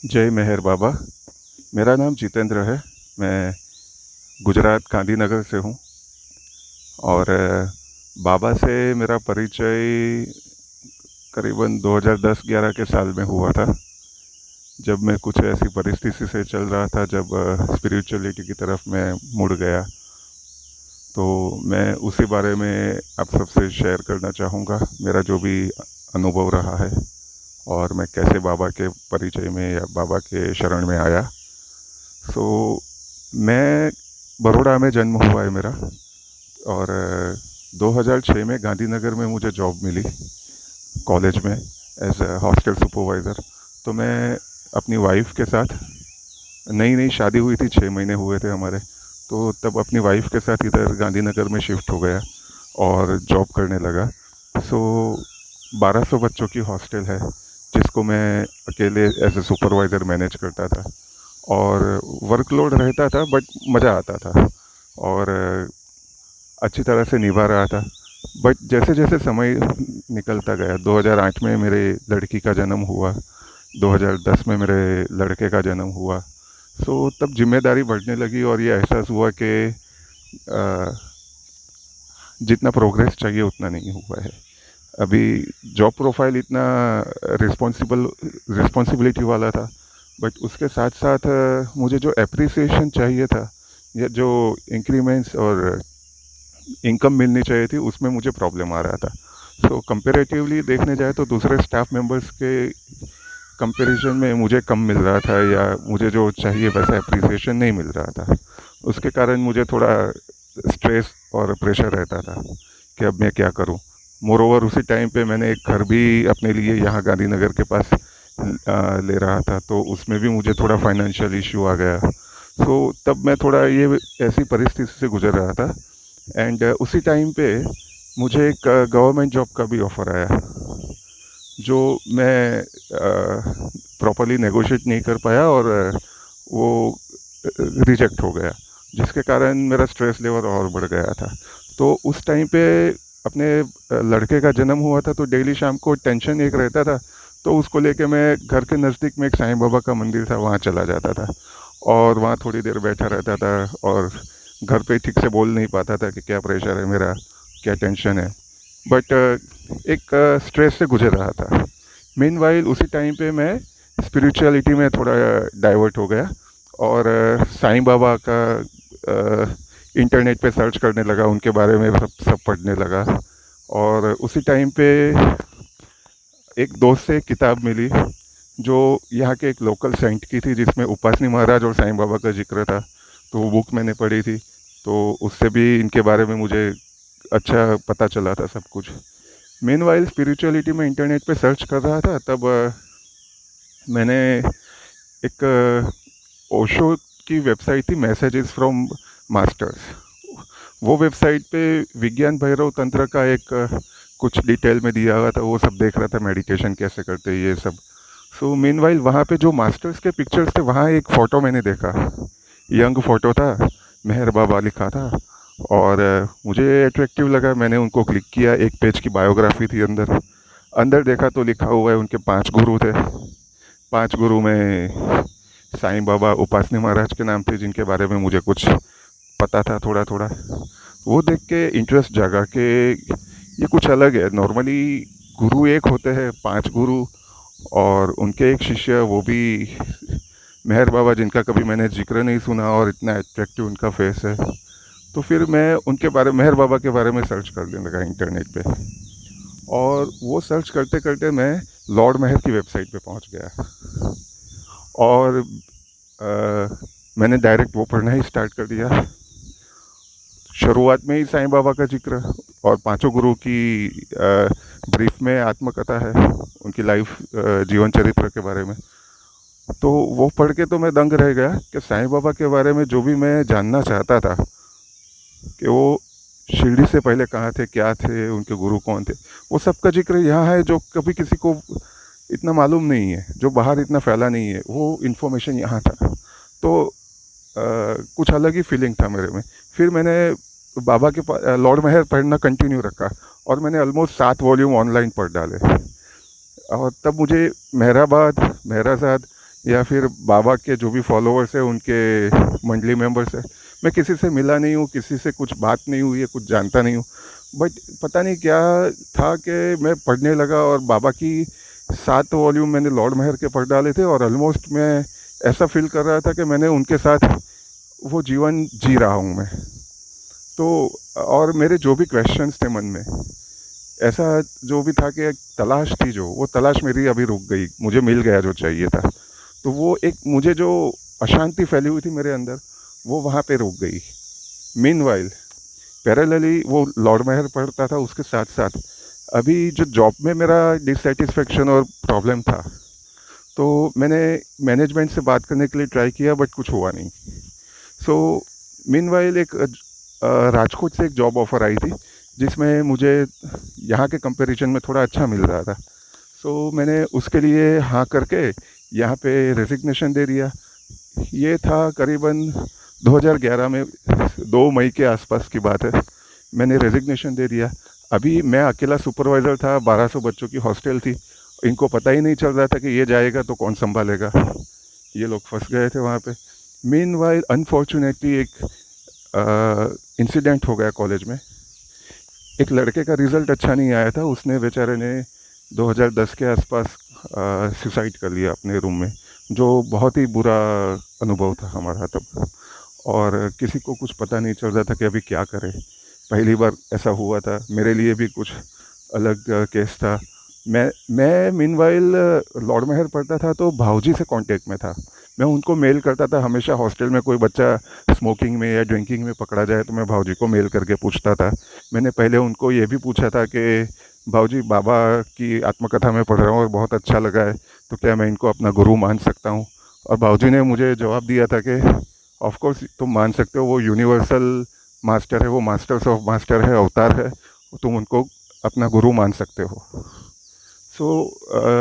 जय मेहर बाबा। मेरा नाम जितेंद्र है। मैं गुजरात गांधीनगर से हूँ। और बाबा से मेरा परिचय करीबन 2010-11 के साल में हुआ था, जब मैं कुछ ऐसी परिस्थिति से चल रहा था जब स्पिरिचुअलिटी की तरफ मैं मुड़ गया। तो मैं उसी बारे में आप सबसे शेयर करना चाहूँगा, मेरा जो भी अनुभव रहा है और मैं कैसे बाबा के परिचय में या बाबा के शरण में आया। सो मैं बड़ौदा में जन्म हुआ है मेरा। और 2006 में गांधीनगर में मुझे जॉब मिली कॉलेज में एज ए हॉस्टल सुपरवाइज़र। तो मैं अपनी वाइफ के साथ, नई नई शादी हुई थी, 6 महीने हुए थे हमारे, तो तब अपनी वाइफ के साथ इधर गांधीनगर में शिफ्ट हो गया और जॉब करने लगा। सो 1200 बच्चों की हॉस्टल है, जिसको मैं अकेले एज ए सुपरवाइज़र मैनेज करता था। और वर्कलोड रहता था बट मज़ा आता था और अच्छी तरह से निभा रहा था। बट जैसे जैसे समय निकलता गया, 2008 में मेरे लड़की का जन्म हुआ, 2010 में मेरे लड़के का जन्म हुआ। सो तब जिम्मेदारी बढ़ने लगी और ये एहसास हुआ कि अ, जितना प्रोग्रेस चाहिए उतना नहीं हुआ है अभी। जॉब प्रोफाइल इतना रिस्पॉन्सिबल रिस्पॉन्सिबिलिटी वाला था, बट उसके साथ साथ मुझे जो अप्रिसिएशन चाहिए था या जो इंक्रीमेंट्स और इनकम मिलनी चाहिए थी, उसमें मुझे प्रॉब्लम आ रहा था। सो कंपेरेटिवली देखने जाए तो दूसरे स्टाफ मेंबर्स के कंपैरिजन में मुझे कम मिल रहा था, या मुझे जो चाहिए वैसा अप्रिसिएशन नहीं मिल रहा था। उसके कारण मुझे थोड़ा स्ट्रेस और प्रेशर रहता था कि अब मैं क्या करूं। मोरोवर उसी टाइम पे मैंने एक घर भी अपने लिए यहाँ गांधीनगर के पास ले रहा था, तो उसमें भी मुझे थोड़ा फाइनेंशियल इशू आ गया। सो तब मैं थोड़ा ये ऐसी परिस्थिति से गुजर रहा था। एंड उसी टाइम पे मुझे एक गवर्नमेंट जॉब का भी ऑफ़र आया, जो मैं प्रॉपरली नेगोशिएट नहीं कर पाया और वो रिजेक्ट हो गया, जिसके कारण मेरा स्ट्रेस लेवल और बढ़ गया था। तो उस टाइम पे अपने लड़के का जन्म हुआ था, तो डेली शाम को टेंशन एक रहता था। तो उसको लेके मैं घर के नज़दीक में एक साईं बाबा का मंदिर था, वहाँ चला जाता था और वहाँ थोड़ी देर बैठा रहता था। और घर पे ठीक से बोल नहीं पाता था कि क्या प्रेशर है मेरा, क्या टेंशन है। बट एक स्ट्रेस से गुजर रहा था। मीनवाइल उसी टाइम पे मैं स्पिरिचुअलिटी में थोड़ा डाइवर्ट हो गया और साईं बाबा का इंटरनेट पे सर्च करने लगा, उनके बारे में सब सब पढ़ने लगा। और उसी टाइम पे एक दोस्त से एक किताब मिली, जो यहाँ के एक लोकल सेंट की थी, जिसमें उपासनी महाराज और साईं बाबा का जिक्र था। तो वो बुक मैंने पढ़ी थी, तो उससे भी इनके बारे में मुझे अच्छा पता चला था सब कुछ। मेनवाइल स्पिरिचुअलिटी में इंटरनेट पे सर्च कर रहा था, तब मैंने एक ओशो की वेबसाइट थी, मैसेजेस फ्रॉम मास्टर्स। वो वेबसाइट पे विज्ञान भैरव तंत्र का एक कुछ डिटेल में दिया हुआ था, वो सब देख रहा था, मेडिटेशन कैसे करते हैं ये सब। सो मीनवाइल वहाँ पे जो मास्टर्स के पिक्चर्स थे, वहाँ एक फ़ोटो मैंने देखा, यंग फ़ोटो था, मेहर बाबा लिखा था। और मुझे अट्रैक्टिव लगा, मैंने उनको क्लिक किया। एक पेज की बायोग्राफी थी अंदर। अंदर देखा तो लिखा हुआ है उनके 5 गुरु थे। 5 गुरु में साईं बाबा, उपासनी महाराज के नाम थे, जिनके बारे में मुझे कुछ पता था थोड़ा थोड़ा। वो देख के इंटरेस्ट जागा कि ये कुछ अलग है। नॉर्मली गुरु एक होते हैं, 5 गुरु, और उनके एक शिष्य, वो भी मेहर बाबा, जिनका कभी मैंने जिक्र नहीं सुना और इतना अट्रैक्टिव उनका फेस है। तो फिर मैं उनके बारे, मेहर बाबा के बारे में सर्च करने लगा इंटरनेट पे। और वो सर्च करते करते मैं लॉर्ड मेहर की वेबसाइट पे पहुंच गया। और मैंने डायरेक्ट वो पढ़ना ही स्टार्ट कर दिया। शुरुआत में ही साईं बाबा का जिक्र और 5 गुरु की ब्रीफ में आत्मकथा है, उनकी लाइफ, जीवन चरित्र के बारे में। तो वो पढ़ के तो मैं दंग रह गया कि साईं बाबा के बारे में जो भी मैं जानना चाहता था, कि वो शिरडी से पहले कहाँ थे, क्या थे, उनके गुरु कौन थे, वो सब का जिक्र यहाँ है, जो कभी किसी को इतना मालूम नहीं है, जो बाहर इतना फैला नहीं है, वो इन्फॉर्मेशन यहाँ था। तो कुछ अलग ही फीलिंग था मेरे में। फिर मैंने बाबा के लॉर्ड मेहर पढ़ना कंटिन्यू रखा और मैंने ऑलमोस्ट 7 वॉल्यूम ऑनलाइन पढ़ डाले। और तब मुझे मेहराबाद, मेहराजाद, या फिर बाबा के जो भी फॉलोअर्स हैं उनके मंडली मेंबर्स हैं, मैं किसी से मिला नहीं हूँ, किसी से कुछ बात नहीं हुई है, कुछ जानता नहीं हूँ। बट पता नहीं क्या था कि मैं पढ़ने लगा और बाबा की 7 वॉल्यूम मैंने लॉर्ड मेहर के पढ़ डाले थे, और ऑलमोस्ट मैं ऐसा फील कर रहा था कि मैंने उनके साथ वो जीवन जी रहा हूँ मैं। तो और मेरे जो भी क्वेश्चंस थे मन में, ऐसा जो भी था कि एक तलाश थी, जो वो तलाश मेरी अभी रुक गई, मुझे मिल गया जो चाहिए था। तो वो एक मुझे जो अशांति फैली हुई थी मेरे अंदर, वो वहाँ पे रुक गई। मीनवाइल पैरेलली वो लॉर्ड मेहर पढ़ता था, उसके साथ साथ अभी जो जॉब में मेरा डिससेटिस्फेक्शन और प्रॉब्लम था, तो मैंने मैनेजमेंट से बात करने के लिए ट्राई किया, बट कुछ हुआ नहीं। सो मीनवाइल एक राजकोट से एक जॉब ऑफ़र आई थी, जिसमें मुझे यहाँ के कंपैरिजन में थोड़ा अच्छा मिल रहा था। सो मैंने उसके लिए हाँ करके यहाँ पे रेजिग्नेशन दे दिया। ये था करीबन 2011 में, 2 मई के आसपास की बात है। मैंने रेजिग्नेशन दे दिया। अभी मैं अकेला सुपरवाइज़र था, 1200 बच्चों की हॉस्टल थी। इनको पता ही नहीं चल रहा था कि ये जाएगा तो कौन संभालेगा। ये लोग फंस गए थे वहाँ पे। मीनवाइल अनफॉर्चुनेटली एक इंसिडेंट हो गया कॉलेज में। एक लड़के का रिज़ल्ट अच्छा नहीं आया था, उसने बेचारे ने 2010 के आसपास सुसाइड कर लिया अपने रूम में, जो बहुत ही बुरा अनुभव था हमारा तब। और किसी को कुछ पता नहीं चल रहा था कि अभी क्या करें। पहली बार ऐसा हुआ था मेरे लिए भी, कुछ अलग केस था। मैं मीनवाइल लॉर्ड मेहर पढ़ता था तो भाऊजी से कांटेक्ट में था। मैं उनको मेल करता था हमेशा। हॉस्टल में कोई बच्चा स्मोकिंग में या ड्रिंकिंग में पकड़ा जाए तो मैं भाऊजी को मेल करके पूछता था। मैंने पहले उनको ये भी पूछा था कि भाऊजी, बाबा की आत्मकथा में पढ़ रहा हूँ और बहुत अच्छा लगा है, तो क्या मैं इनको अपना गुरु मान सकता हूँ? और भाऊजी ने मुझे जवाब दिया था कि ऑफ कोर्स तुम मान सकते हो, वो यूनिवर्सल मास्टर है, वो मास्टर्स ऑफ मास्टर है, अवतार है, तुम उनको अपना गुरु मान सकते हो।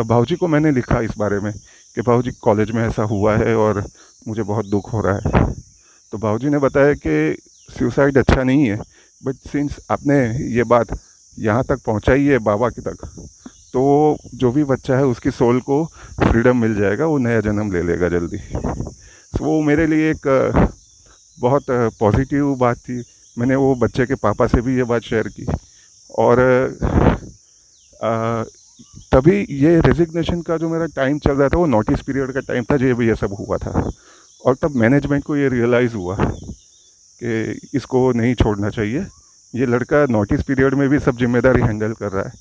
भाऊजी को मैंने लिखा इस बारे में कि भाऊजी कॉलेज में ऐसा हुआ है और मुझे बहुत दुख हो रहा है। तो भाऊजी ने बताया कि सुसाइड अच्छा नहीं है, बट सिंस आपने ये बात यहाँ तक पहुँचाई है बाबा की तक, तो जो भी बच्चा है उसकी सोल को फ्रीडम मिल जाएगा, वो नया जन्म ले लेगा जल्दी। तो वो मेरे लिए एक बहुत पॉजिटिव बात थी। मैंने वो बच्चे के पापा से भी ये बात शेयर की, और तभी ये रेजिग्नेशन का जो मेरा टाइम चल रहा था, वो नोटिस पीरियड का टाइम था जब ये सब हुआ था। और तब मैनेजमेंट को ये रियलाइज़ हुआ कि इसको नहीं छोड़ना चाहिए, ये लड़का नोटिस पीरियड में भी सब जिम्मेदारी हैंडल कर रहा है,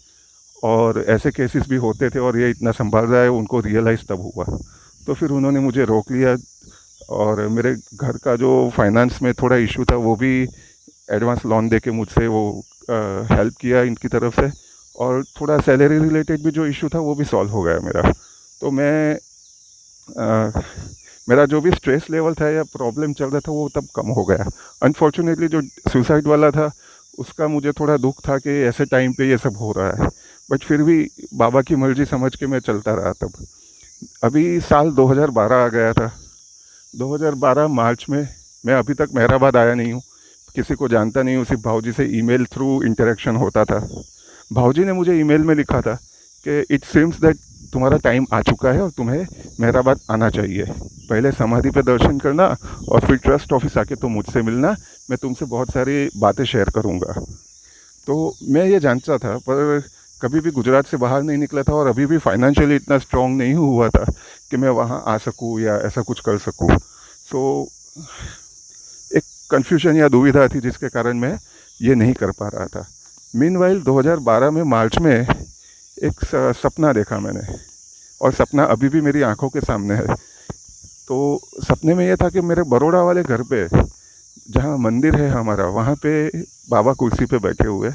और ऐसे केसेस भी होते थे और ये इतना संभाल रहा है, उनको रियलाइज़ तब हुआ। तो फिर उन्होंने मुझे रोक लिया, और मेरे घर का जो फाइनेंस में थोड़ा इशू था वो भी एडवांस लोन दे के मुझसे वो हेल्प किया इनकी तरफ से, और थोड़ा सैलरी रिलेटेड भी जो इशू था वो भी सॉल्व हो गया मेरा। तो मेरा जो भी स्ट्रेस लेवल था या प्रॉब्लम चल रहा था वो तब कम हो गया। अनफॉर्चुनेटली जो सुसाइड वाला था उसका मुझे थोड़ा दुख था कि ऐसे टाइम पे ये सब हो रहा है, बट फिर भी बाबा की मर्ज़ी समझ के मैं चलता रहा तब। अभी साल 2012 आ गया था। 2012 मार्च में मैं अभी तक मेहराबाद आया नहीं हूँ, किसी को जानता नहीं हूँ, सिर्फ भाऊजी से ईमेल थ्रू इंटरेक्शन होता था। भाऊजी ने मुझे ईमेल में लिखा था कि इट सीम्स दैट तुम्हारा टाइम आ चुका है और तुम्हें मेहराबाद आना चाहिए। पहले समाधि पे दर्शन करना और फिर ट्रस्ट ऑफिस आके तुम मुझसे मिलना, मैं तुमसे बहुत सारी बातें शेयर करूँगा। तो मैं ये जानता था, पर कभी भी गुजरात से बाहर नहीं निकला था, और अभी भी फाइनेंशियली इतना स्ट्रॉन्ग नहीं हुआ था कि मैं वहाँ आ सकूँ या ऐसा कुछ कर सकूँ। सो एक कन्फ्यूजन या दुविधा थी जिसके कारण मैं ये नहीं कर पा रहा था। मीनवाइल 2012 में मार्च में एक सपना देखा मैंने, और सपना अभी भी मेरी आंखों के सामने है। तो सपने में ये था कि मेरे बड़ौदा वाले घर पे, जहाँ मंदिर है हमारा, वहाँ पे बाबा कुर्सी पे बैठे हुए,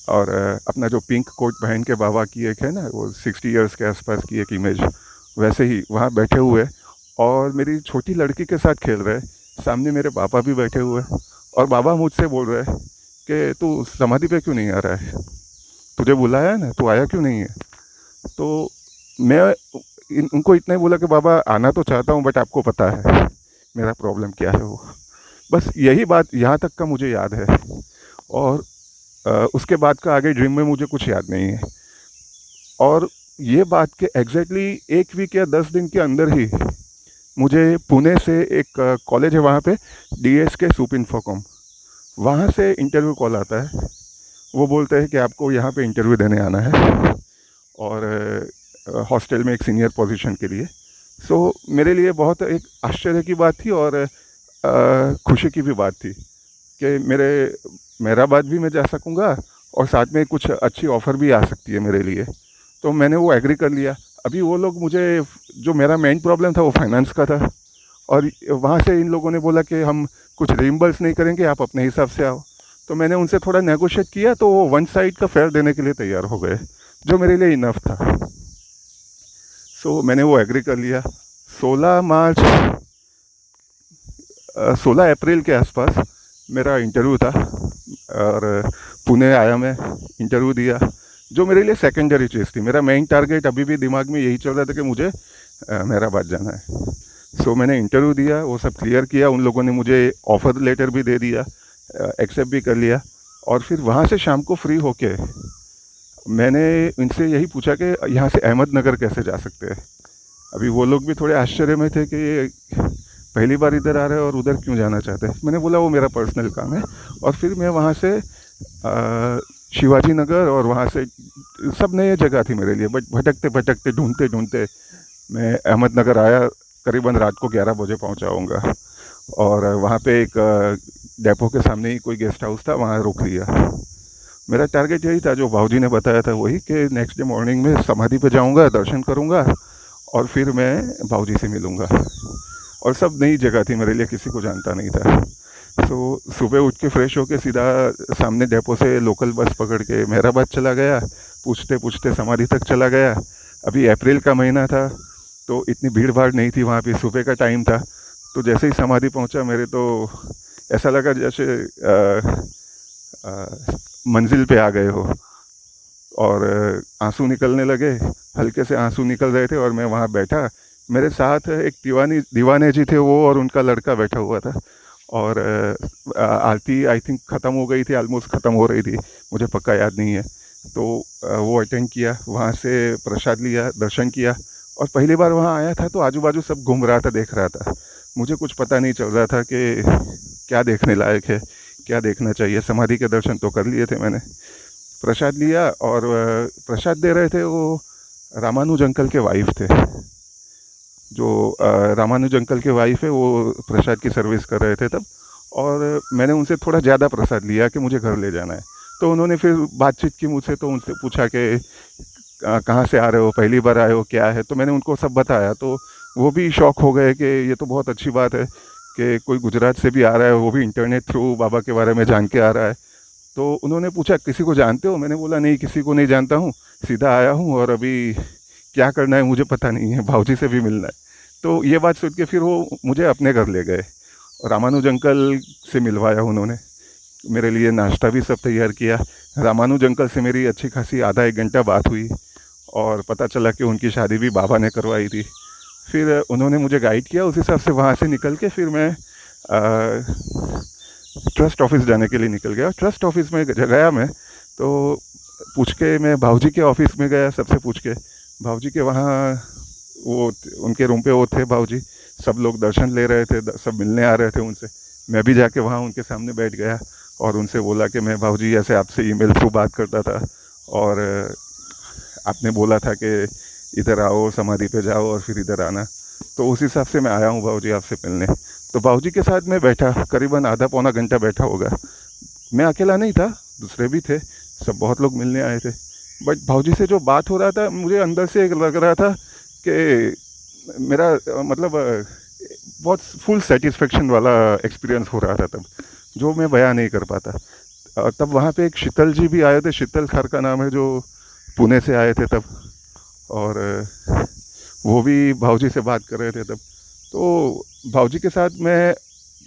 और अपना जो पिंक कोट पहन के बाबा की एक है ना, वो 60 इयर्स के आसपास की एक इमेज, वैसे ही वहाँ बैठे हुए, और मेरी छोटी लड़की के साथ खेल रहे। सामने मेरे पापा भी बैठे हुए, और बाबा मुझसे बोल रहे हैं कि तू समाधि पे क्यों नहीं आ रहा है, तुझे बुलाया है ना, तू आया क्यों नहीं है? तो मैं उनको इतना ही बोला कि बाबा आना तो चाहता हूँ, बट आपको पता है मेरा प्रॉब्लम क्या है वो। बस यही बात यहाँ तक का मुझे याद है, और उसके बाद का आगे ड्रीम में मुझे कुछ याद नहीं है। और ये बात के एग्जैक्टली 1 वीक या 10 दिन के अंदर ही मुझे पुणे से एक कॉलेज है वहाँ पे, DSK सूप इन्फोकॉम, वहाँ से इंटरव्यू कॉल आता है। वो बोलते हैं कि आपको यहाँ पे इंटरव्यू देने आना है और हॉस्टल में एक सीनियर पोजीशन के लिए। सो मेरे लिए बहुत एक आश्चर्य की बात थी और खुशी की भी बात थी कि मेरा बात भी मैं जा सकूँगा और साथ में कुछ अच्छी ऑफ़र भी आ सकती है मेरे लिए। तो मैंने वो एग्री कर लिया। अभी वो लोग मुझे, जो मेरा मेन प्रॉब्लम था वो फाइनेंस का था, और वहाँ से इन लोगों ने बोला कि हम कुछ रीइंबर्स नहीं करेंगे, आप अपने हिसाब से आओ। तो मैंने उनसे थोड़ा नेगोशिएट किया तो वो वन साइड का फेयर देने के लिए तैयार हो गए, जो मेरे लिए इनफ था। सो मैंने वो एग्री कर लिया। 16 मार्च 16 अप्रैल के आसपास मेरा इंटरव्यू था और पुणे आया, मैं इंटरव्यू दिया, जो मेरे लिए सेकेंडरी चीज़ थी। मेरा मेन टारगेट अभी भी दिमाग में यही चल रहा था कि मुझे हैदराबाद जाना है। सो मैंने इंटरव्यू दिया, वो सब क्लियर किया, उन लोगों ने मुझे ऑफ़र लेटर भी दे दिया, एक्सेप्ट भी कर लिया। और फिर वहाँ से शाम को फ्री होके मैंने इनसे यही पूछा कि यहाँ से अहमदनगर कैसे जा सकते हैं। अभी वो लोग भी थोड़े आश्चर्य में थे कि ये पहली बार इधर आ रहे हैं और उधर क्यों जाना चाहते हैं। मैंने बोला वो मेरा पर्सनल काम है। और फिर मैं वहाँ से शिवाजी नगर, और वहाँ से सब नई जगह थी मेरे लिए, बट भटकते भटकते ढूंढते ढूंढते मैं अहमदनगर आया। करीबन रात को 11 बजे पहुँचा। और वहाँ पे एक डेपो के सामने ही कोई गेस्ट हाउस था, वहाँ रुक लिया। मेरा टारगेट यही था जो भाऊजी ने बताया था, वही कि नेक्स्ट डे मॉर्निंग में समाधि पे जाऊँगा, दर्शन करूँगा और फिर मैं भाऊजी से मिलूँगा। और सब नई जगह थी मेरे लिए, किसी को जानता नहीं था। तो सुबह उठ के फ्रेश होके सीधा सामने डेपो से लोकल बस पकड़ के मेहराबाद चला गया, पूछते पूछते समाधि तक चला गया। अभी अप्रैल का महीना था तो इतनी भीड़ भाड़ नहीं थी वहाँ पे, सुबह का टाइम था। तो जैसे ही समाधि पहुँचा, मेरे तो ऐसा लगा जैसे मंजिल पे आ गए हो, और आंसू निकलने लगे, हल्के से आंसू निकल रहे थे। और मैं वहाँ बैठा, मेरे साथ एक दीवाने जी थे, वो और उनका लड़का बैठा हुआ था। और आरती आई थिंक ख़त्म हो गई थी, ऑलमोस्ट ख़त्म हो रही थी, मुझे पक्का याद नहीं है। तो वो अटेंड किया, वहाँ से प्रसाद लिया, दर्शन किया। और पहली बार वहाँ आया था तो आजू बाजू सब घूम रहा था, देख रहा था। मुझे कुछ पता नहीं चल रहा था कि क्या देखने लायक है, क्या देखना चाहिए। समाधि के दर्शन तो कर लिए थे मैंने, प्रसाद लिया। और प्रसाद दे रहे थे वो रामानुज अंकल के वाइफ थे, जो रामानुज अंकल के वाइफ है, वो प्रसाद की सर्विस कर रहे थे तब। और मैंने उनसे थोड़ा ज़्यादा प्रसाद लिया कि मुझे घर ले जाना है। तो उन्होंने फिर बातचीत की मुझसे, तो उनसे पूछा कि कहाँ से आ रहे हो, पहली बार आए हो, क्या है। तो मैंने उनको सब बताया, तो वो भी शॉक हो गए कि ये तो बहुत अच्छी बात है कि कोई गुजरात से भी आ रहा है, वो भी इंटरनेट थ्रू बाबा के बारे में जान के आ रहा है। तो उन्होंने पूछा किसी को जानते हो? मैंने बोला नहीं, किसी को नहीं जानता हूँ, सीधा आया हूँ और अभी क्या करना है मुझे पता नहीं है, भाऊजी से भी मिलना है। तो ये बात सुन के फिर वो मुझे अपने घर ले गए, रामानुज अंकल से मिलवाया उन्होंने, मेरे लिए नाश्ता भी सब तैयार किया। रामानुज अंकल से मेरी अच्छी खासी आधा एक घंटा बात हुई और पता चला कि उनकी शादी भी बाबा ने करवाई थी। फिर उन्होंने मुझे गाइड किया, उस हिसाब से वहाँ से निकल के फिर मैं ट्रस्ट ऑफिस जाने के लिए निकल गया। ट्रस्ट ऑफिस में गया मैं, तो पूछ के मैं भाऊजी के ऑफिस में गया, सबसे पूछ के भाऊजी के वहाँ, वो उनके रूम पे वो थे भाऊजी, सब लोग दर्शन ले रहे थे, सब मिलने आ रहे थे उनसे। मैं भी जाके वहाँ उनके सामने बैठ गया और उनसे बोला कि मैं भाऊजी ऐसे आपसे ईमेल थ्रू बात करता था और आपने बोला था कि इधर आओ, समाधि पे जाओ और फिर इधर आना, तो उस हिसाब से मैं आया हूँ भाऊजी आपसे मिलने। तो भाऊजी के साथ मैं बैठा, करीबन आधा पौना घंटा बैठा होगा। मैं अकेला नहीं था, दूसरे भी थे, सब बहुत लोग मिलने आए थे। बट भाऊजी से जो बात हो रहा था, मुझे अंदर से एक लग रहा था कि मेरा मतलब बहुत फुल सेटिस्फेक्शन वाला एक्सपीरियंस हो रहा था तब, जो मैं बयान नहीं कर पाता। तब वहाँ पे एक शीतल जी भी आए थे, शीतल खर का नाम है, जो पुणे से आए थे तब। और वो भी भाऊजी से बात कर रहे थे तब। तो भाऊजी के साथ मैं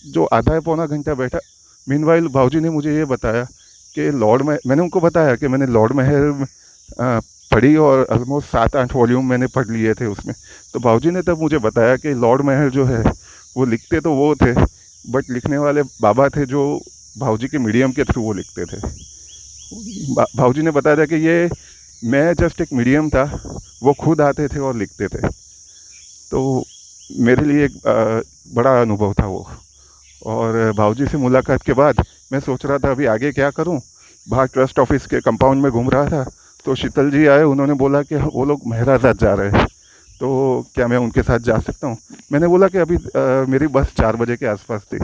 जो आधा पौना घंटा बैठा, मीनवाइल भाऊजी ने मुझे ये बताया कि मैंने उनको बताया कि मैंने लॉर्ड महल पढ़ी और ऑलमोस्ट 7-8 वॉल्यूम मैंने पढ़ लिए थे उसमें। तो भाऊजी ने तब मुझे बताया कि लॉर्ड महल जो है वो लिखते तो वो थे, बट लिखने वाले बाबा थे जो भाऊजी के मीडियम के थ्रू वो लिखते थे। भाऊजी ने बताया था कि ये मैं जस्ट एक मीडियम था, वो खुद आते थे और लिखते थे। तो मेरे लिए एक बड़ा अनुभव था वो। और भाऊजी से मुलाकात के बाद मैं सोच रहा था अभी आगे क्या करूं। बाहर ट्रस्ट ऑफिस के कंपाउंड में घूम रहा था, तो शीतल जी आए, उन्होंने बोला कि वो लोग महराजाद जा रहे हैं, तो क्या मैं उनके साथ जा सकता हूँ। मैंने बोला कि अभी मेरी बस 4 बजे के आसपास थी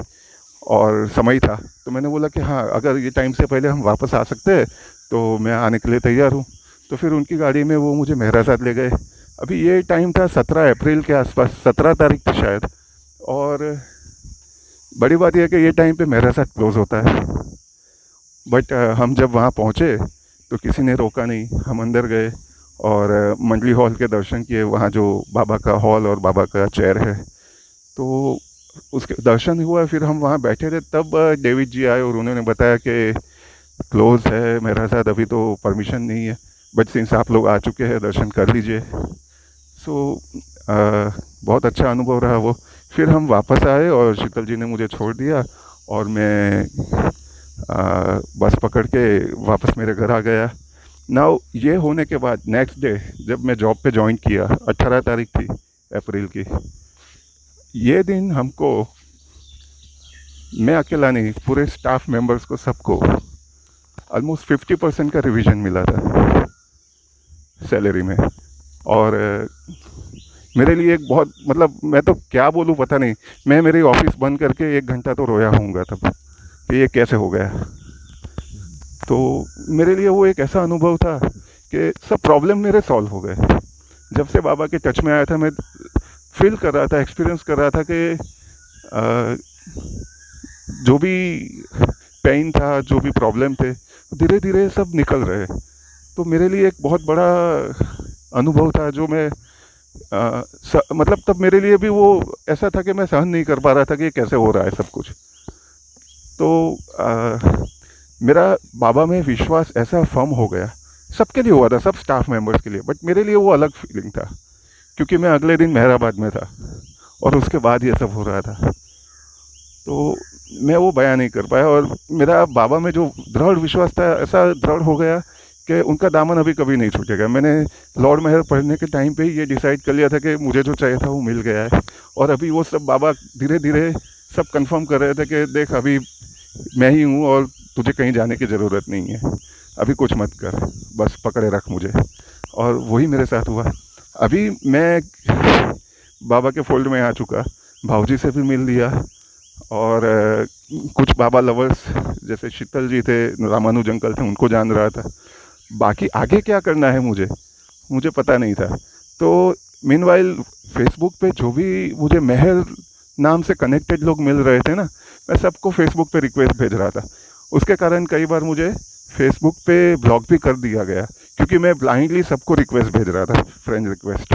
और समय था, तो मैंने बोला कि हाँ, अगर ये टाइम से पहले हम वापस आ सकते हैं तो मैं आने के लिए तैयार हूँ। तो फिर उनकी गाड़ी में वो मुझे महराजाद ले गए। अभी ये टाइम था 17 अप्रैल के आसपास, 17 तारीख थी शायद। और बड़ी बात यह है कि ये टाइम पे महराजाद क्लोज़ होता है। बट हम जब वहाँ पहुँचे तो किसी ने रोका नहीं, हम अंदर गए और मंडली हॉल के दर्शन किए, वहाँ जो बाबा का हॉल और बाबा का चेयर है, तो उसके दर्शन हुआ। फिर हम वहाँ बैठे थे, तब डेविड जी आए और उन्होंने बताया कि क्लोज़ है महराजाद, अभी तो परमिशन नहीं है, बट सिंस आप लोग आ चुके हैं दर्शन कर लीजिए। सो बहुत अच्छा अनुभव रहा वो। फिर हम वापस आए और शीतल जी ने मुझे छोड़ दिया और मैं बस पकड़ के वापस मेरे घर आ गया। नाउ ये होने के बाद नेक्स्ट डे जब मैं जॉब पे ज्वाइन किया, 18 तारीख थी अप्रैल की। ये दिन हमको, मैं अकेला नहीं, पूरे स्टाफ मेंबर्स को, सबको ऑलमोस्ट 50% का रिवीजन मिला था सैलरी में। और मेरे लिए एक बहुत, मतलब मैं तो क्या बोलूँ पता नहीं। मैं मेरी ऑफिस बंद करके 1 घंटा तो रोया होऊंगा तब कि ये कैसे हो गया। तो मेरे लिए वो एक ऐसा अनुभव था कि सब प्रॉब्लम मेरे सॉल्व हो गए। जब से बाबा के टच में आया था, मैं फील कर रहा था, एक्सपीरियंस कर रहा था कि अ, जो भी पेन था, जो भी प्रॉब्लम थे, धीरे धीरे सब निकल रहे। तो मेरे लिए एक बहुत बड़ा अनुभव था, जो मैं मतलब तब मेरे लिए भी वो ऐसा था कि मैं सहन नहीं कर पा रहा था कि ये कैसे हो रहा है सब कुछ। तो मेरा बाबा में विश्वास ऐसा फर्म हो गया। सबके लिए हुआ था, सब स्टाफ मेंबर्स के लिए, बट मेरे लिए वो अलग फीलिंग था, क्योंकि मैं अगले दिन मेहराबाद में था और उसके बाद ये सब हो रहा था। तो मैं वो बयान नहीं कर पाया। और मेरा बाबा में जो दृढ़ विश्वास था, ऐसा दृढ़ हो गया कि उनका दामन अभी कभी नहीं छूटेगा। मैंने लॉर्ड मेहर पढ़ने के टाइम पे ही ये डिसाइड कर लिया था कि मुझे जो चाहिए था वो मिल गया है। और अभी वो सब बाबा धीरे धीरे सब कंफर्म कर रहे थे कि देख, अभी मैं ही हूँ और तुझे कहीं जाने की ज़रूरत नहीं है, अभी कुछ मत कर, बस पकड़े रख मुझे। और वही मेरे साथ हुआ। अभी मैं बाबा के फोल्ड में आ चुका, भाऊजी से भी मिल लिया। और कुछ बाबा लवर्स जैसे शीतल जी थे, रामानुज अंकल थे, उनको जान रहा था। बाकी आगे क्या करना है मुझे मुझे पता नहीं था। तो मीनवाइल फेसबुक पे जो भी मुझे मेहर नाम से कनेक्टेड लोग मिल रहे थे ना, मैं सबको फेसबुक पे रिक्वेस्ट भेज रहा था। उसके कारण कई बार मुझे फेसबुक पे ब्लॉक भी कर दिया गया, क्योंकि मैं ब्लाइंडली सबको रिक्वेस्ट भेज रहा था, फ्रेंड रिक्वेस्ट।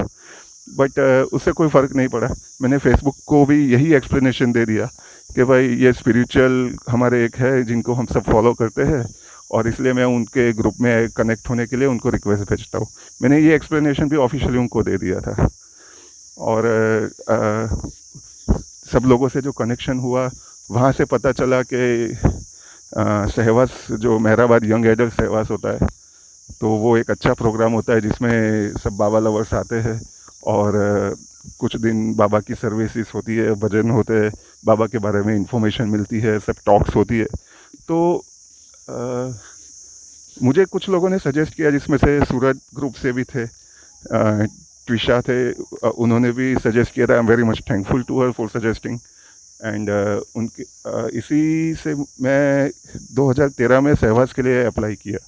बट उससे कोई फ़र्क नहीं पड़ा। मैंने फेसबुक को भी यही एक्सप्लेनेशन दे दिया कि भाई ये स्पिरिचुअल हमारे एक है जिनको हम सब फॉलो करते हैं, और इसलिए मैं उनके ग्रुप में कनेक्ट होने के लिए उनको रिक्वेस्ट भेजता हूँ। मैंने ये एक्सप्लेनेशन भी ऑफिशियली उनको दे दिया था। और सब लोगों से जो कनेक्शन हुआ, वहाँ से पता चला कि सहवास, जो मेहराबाद यंग एडल्ट सहवास होता है, तो वो एक अच्छा प्रोग्राम होता है जिसमें सब बाबा लवर्स आते हैं। और कुछ दिन बाबा की सर्विसेज होती है, भजन होते हैं, बाबा के बारे में इंफॉर्मेशन मिलती है, सब टॉक्स होती है। तो मुझे कुछ लोगों ने सजेस्ट किया, जिसमें से सूरज ग्रुप से भी थे, ट्विशा थे, उन्होंने भी सजेस्ट किया था। I am very much thankful to her for suggesting. And उनके इसी से मैं 2013 में सहवास के लिए अप्लाई किया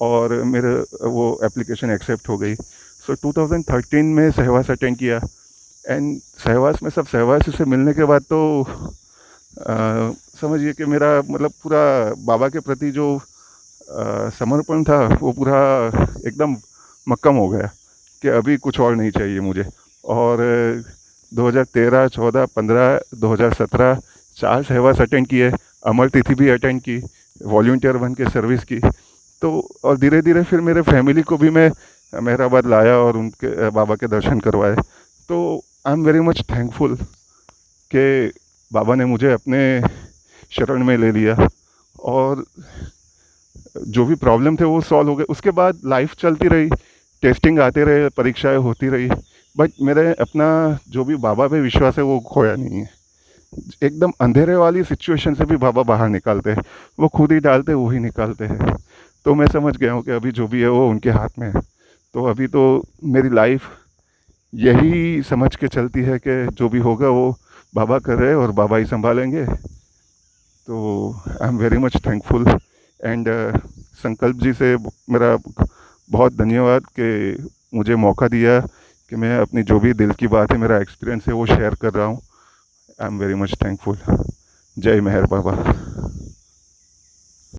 और मेरे वो एप्लीकेशन एक्सेप्ट हो गई। सो 2013 में सहवास अटेंड किया। एंड सहवास में सब सहवासी से मिलने के बाद तो समझिए कि मेरा मतलब पूरा बाबा के प्रति जो समर्पण था वो पूरा एकदम मक्कम हो गया कि अभी कुछ और नहीं चाहिए मुझे। और 2013, 14, 15, 2017 4 सहवास अटेंड किए, अमर तिथि भी अटेंड की, वॉल्टियर बन के सर्विस की। तो और धीरे धीरे फिर मेरे फैमिली को भी मैं मेहराबाद लाया और उनके बाबा के दर्शन करवाए। तो आई एम वेरी मच थैंकफुल कि बाबा ने मुझे अपने शरण में ले लिया। और जो भी प्रॉब्लम थे वो सॉल्व हो गए। उसके बाद लाइफ चलती रही, टेस्टिंग आते रहे, परीक्षाएं होती रही, बट मेरे अपना जो भी बाबा पे विश्वास है वो खोया नहीं है। एकदम अंधेरे वाली सिचुएशन से भी बाबा बाहर निकालते हैं, वो खुद ही डालते वही निकालते हैं। तो मैं समझ गया हूँ कि अभी जो भी है वो उनके हाथ में है। तो अभी तो मेरी लाइफ यही समझ के चलती है कि जो भी होगा वो बाबा कर रहे हैं और बाबा ही संभालेंगे। तो आई am very much thankful and संकल्प जी से मेरा बहुत धन्यवाद कि मुझे मौका दिया कि मैं अपनी जो भी दिल की बात है, मेरा एक्सपीरियंस है, वो शेयर कर रहा हूँ। आई एम वेरी मच थैंकफुल। जय मेहर बाबा।